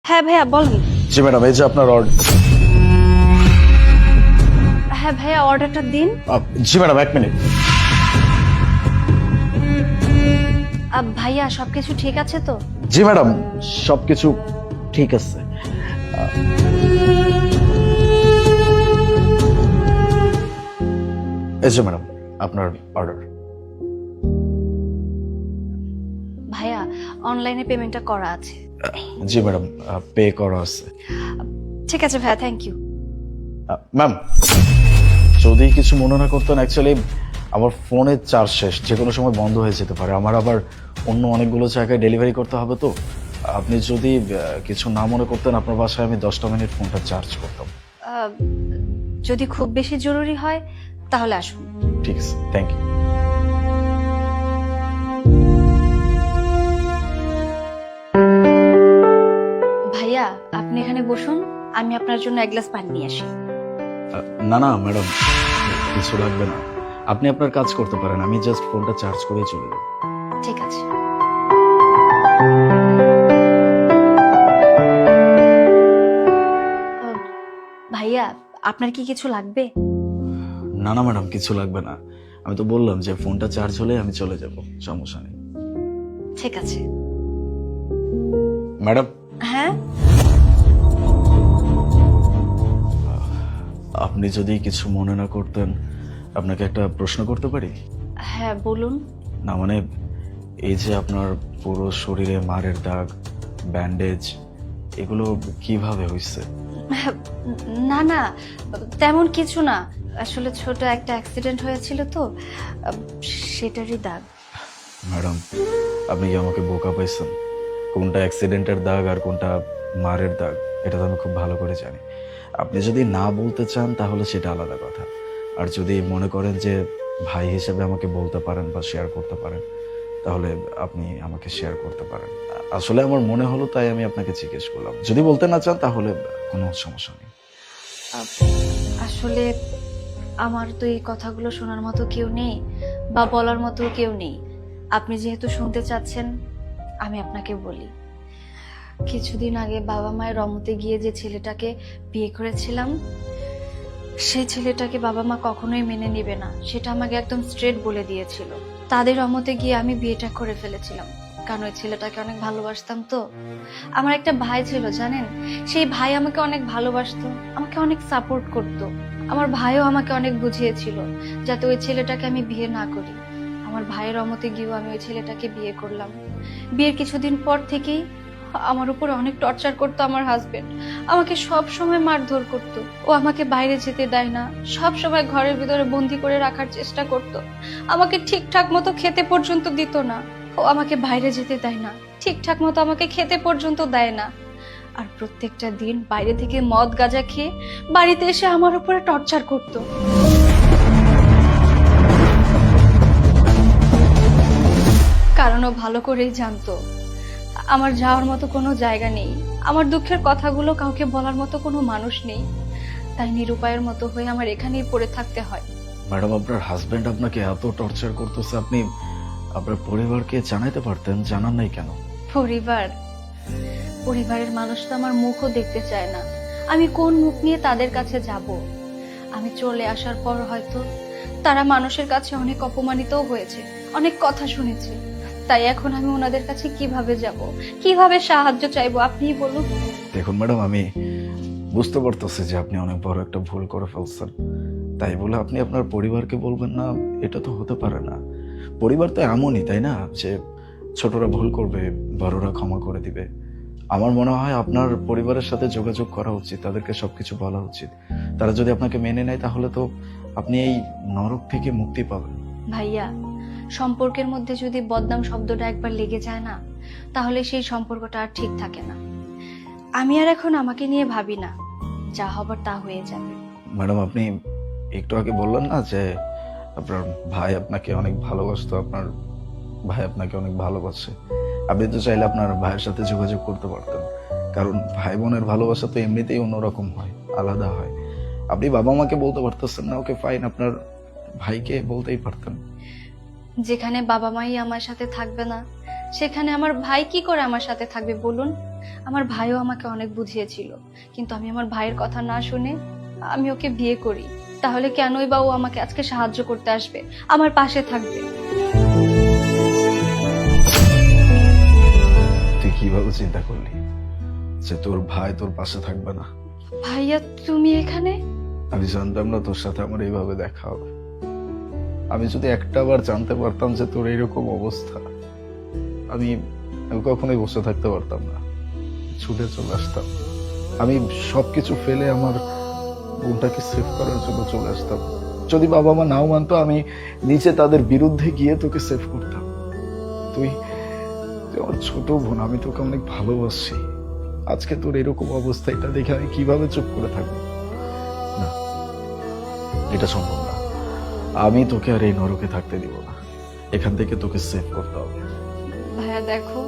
হ্যাঁ ভাইয়া বলেন। জি ম্যাডাম, এই যে আপনার অর্ডার। হ্যাঁ ভাইয়া অর্ডারটা দিন। জি ম্যাডাম, 1 মিনিট। ভাইয়া সবকিছু ঠিক আছে তো? জি ম্যাডাম, সবকিছু ঠিক আছে। এই যে ম্যাডাম আপনার অর্ডার। ভাইয়া অনলাইনে পেমেন্টটা করা আছে। জি ম্যাডাম, পে করা আছে। ঠিক আছে ভাইয়া, থ্যাংক ইউ। ম্যাম, যদি কিছু মনে না করতেন, অ্যাকচুয়ালি আমার ফোনের চার্জ শেষ, যে কোনো সময় বন্ধ হয়ে যেতে পারে। আমার আবার অন্য অনেকগুলো জায়গায় ডেলিভারি করতে হবে তো। আপনি যদি কিছু না মনে করতেন, আপনার বাসায় আমি 10টা মিনিট ফোনটা চার্জ করতাম। যদি খুব বেশি জরুরি হয় তাহলে আসুন। ঠিক আছে, থ্যাংক ইউ। ভাইয়া আপনি এখানে বসুন, আমি আপনার জন্য এক গ্লাস পানি নিয়ে আসি। না না ম্যাডাম, কিছু লাগবে না। আপনি আপনার কাজ করতে পারেন, আমি জাস্ট ফোনটা চার্জ করেই চলে যাব। ঠিক আছে। ভাইয়া আপনার কি কিছু লাগবে? না না ম্যাডাম, কিছু লাগবে না। আমি তো বললাম যে ফোনটা চার্জ হলে আমি চলে যাব, সমস্যা নেই। ঠিক আছে। ম্যাডাম, হ্যাঁ আপনি যদি কিছু মনে না করতেন, আপনাকে একটা প্রশ্ন করতে পারি? হ্যাঁ বলুন। না মানে, এই যে আপনার পুরো শরীরে মারের দাগ, ব্যান্ডেজ, এগুলো কিভাবে হয়েছে? না না, তেমন কিছু না, আসলে ছোট একটা অ্যাক্সিডেন্ট হয়েছিল তো, সেটারই দাগ। ম্যাডাম, আপনি কি আমাকে বোকা পাইছেন? কোনটা অ্যাক্সিডেন্টের দাগ আর কোনটা মারের দাগ এটা তো আমি খুব ভালো করে জানি। আপনি যদি না বলতে চান তাহলে সেটা আলাদা কথা। আর যদি মনে করেন যে ভাই হিসেবে আমাকে বলতে পারেন বা শেয়ার করতে পারেন, তাহলে আপনি আমাকে শেয়ার করতে পারেন। আসলে আমার মনে হলো তাই আমি আপনাকে জিজ্ঞেস করলাম। যদি বলতে না চান তাহলে কোনো সমস্যা নেই। আসলে আমার তো এই কথাগুলো শোনার মতো কেউ নেই বা বলার মতো কেউ নেই। আপনি যেহেতু শুনতে চাচ্ছেন, আমি আপনাকে বলি। কিছুদিন আগে বাবা মায়ের রমতে গিয়ে যে ছেলেটাকে বিয়ে করেছিলাম, সেই ছেলেটাকে বাবা মা কখনোই মেনে নেবে না, সেটা আমাকে একদম স্ট্রেট বলে দিয়েছিল। তাদের রমতে গিয়ে আমি বিয়েটা করে ফেলেছিলাম, কারণ ওই ছেলেটাকে অনেক ভালোবাসতাম তো। আমার একটা ভাই ছিল জানেন, সেই ভাই আমাকে অনেক ভালোবাসতো, আমাকে অনেক সাপোর্ট করতো। আমার ভাইও আমাকে অনেক বুঝিয়েছিল যাতে ওই ছেলেটাকে আমি বিয়ে না করি। আমার ভাইয়ের রমতে গিয়েও আমি ওই ছেলেটাকে বিয়ে করলাম। বিয়ের কিছুদিন পর থেকেই আমার উপরে অনেক টর্চার করতো আমার হাজবেন্ড। আমাকে সব সময় মারধর করতো। ও আমাকে বাইরে যেতে দেয় না, সব সময় ঘরের ভিতরে বন্দি করে রাখার চেষ্টা করতো। আমাকে ঠিকঠাক মতো খেতে পর্যন্ত দিত না। ও আমাকে বাইরে যেতে দেয় না, ঠিকঠাক মতো আমাকে খেতে পর্যন্ত দেয় না। আর প্রত্যেকটা দিন বাইরে থেকে মদ গাঁজা খেয়ে বাড়িতে এসে আমার উপরে টর্চার করতো। কারণ ও ভালো করেই জানতো আমার যাওয়ার মতো কোনো জায়গা নেই, আমার দুঃখের কথাগুলো কাউকে বলার মতো কোনো মানুষ নেই। তাই নিরুপায়ের মতো হয়ে আমার এখানেই পড়ে থাকতে হয়। ম্যাডাম, আপনার হাজবেন্ড আপনাকে এত টর্চার করতেছে, আপনি আপনার পরিবারকে জানাইতে পারতেন, জানান নাই কেন? পরিবারের মানুষ তো আমার মুখও দেখতে চায় না। আমি কোন মুখ নিয়ে তাদের কাছে যাব? আমি চলে আসার পর হয়তো তারা মানুষের কাছে অনেক অপমানিতও হয়েছে, অনেক কথা শুনেছে। তাই এখন আমি ওনাদের কাছে কিভাবে যাব, কিভাবে সাহায্য চাইবো, আপনিই বলুন। দেখুন ম্যাডাম, আমি বুঝতে পারতেছি যে আপনি অনেক বড় একটা ভুল করে ফেলছেন। তাই বলে আপনি আপনার পরিবারকে বলবেন না, এটা তো হতে পারে না। পরিবার তো এমনই, তাই না, যে ছোটরা ভুল করবে, বড়রা ক্ষমা করে দিবে। আমার মনে হয় আপনার পরিবারের সাথে যোগাযোগ করা উচিত, তাদেরকে সবকিছু বলা উচিত। তারা যদি আপনাকে মেনে নেয় তাহলে তো আপনি এই নরক থেকে মুক্তি পাবেন। ভাইয়া, সম্পর্কের মধ্যে যদি বদনাম শব্দটা একবার লেগে যায় না, তাহলে সেই সম্পর্কটা আর ঠিক থাকে না। আমি আর এখন আমাকে নিয়ে ভাবি না, যা হবার তা হয়ে যাবে। ম্যাডাম, আপনি একটু আগে বললেন না যে আপনার ভাই আপনাকে অনেক ভালোবাসতো, আপনার ভাই আপনাকে অনেক ভালোবাসে। আপনি তো চাইলে আপনার ভাইয়ের সাথে যোগাযোগ করতে পারতেন, কারণ ভাই বোনের ভালোবাসা তো এমনিতেই অন্যরকম হয়, আলাদা হয়। আপনি বাবা মাকে বলতে পারতেছেন না, ওকে ফাইন, আপনার ভাইকে বলতেই পারতেন। যেখানে বাবা মাই আমার সাথে থাকবে না, সেখানে আমার ভাই কি করে আমার সাথে থাকবে বলুন? আমার ভাইও আমাকে অনেক বুঝিয়েছিল, কিন্তু আমি আমার ভাইয়ের কথা না শুনে আমি ওকে বিয়ে করি। তাহলে কেনই বা ও আমাকে আজকে সাহায্য করতে আসবে, আমার পাশে থাকবে? তুই কিভাবে চিন্তা করলি যে তোর ভাই তোর পাশে থাকবে না? ভাইয়া তুমি এখানে? আমি জানতাম না তোর সাথে আমার এইভাবে দেখা হবে। আমি যদি একটা বার জানতে পারতাম যে তোর এরকম অবস্থা, আমি আমি কখনোই বসে থাকতে পারতাম না, ছুটে চলে আসতাম। আমি সবকিছু ফেলে আমার বোনটাকে সেভ করার জন্য চলে আসতাম। যদি বাবা মা নাও মানতো, আমি নিচে তাদের বিরুদ্ধে গিয়ে তোকে সেভ করতাম। তুই তুই আমার ছোট বোন, আমি তোকে অনেক ভালোবাসি। আজকে তোর এরকম অবস্থা, এটা দেখে আমি কিভাবে চুপ করে থাকবো? না, এটা সম্ভব না। আমি তোকে আর এই নরকে থাকতে দিব না। এখান থেকে তোকে সেভ করতে হবে। ভাইয়া দেখো,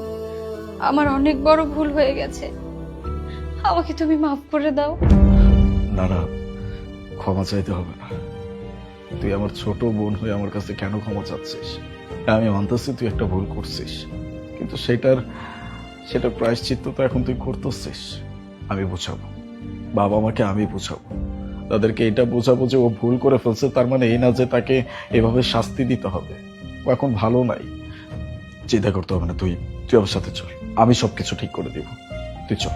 আমার অনেক বড় ভুল হয়ে গেছে, আমাকে তুমি মাফ করে দাও। না না, ক্ষমা চাইতে হবে না। তুই আমার ছোট বোন হয়ে আমার কাছে কেন ক্ষমা চাচ্ছিস? আমি মানতেছি তুই একটা ভুল করছিস, কিন্তু সেটার প্রায়শ্চিত্ত তো এখন তুই করতেছিস। আমি বুঝাবো, বাবা মাকে আমি বুঝাবো, তাদেরকে এটা বোঝাবো যে ও ভুল করে ফেলছে, তার মানে এই না যে তাকে এভাবে শাস্তি দিতে হবে। ও এখন ভালো নাই। চিন্তা করতে হবে না, তুই তুই আমার সাথে চল, আমি সবকিছু ঠিক করে দিব। তুই চল।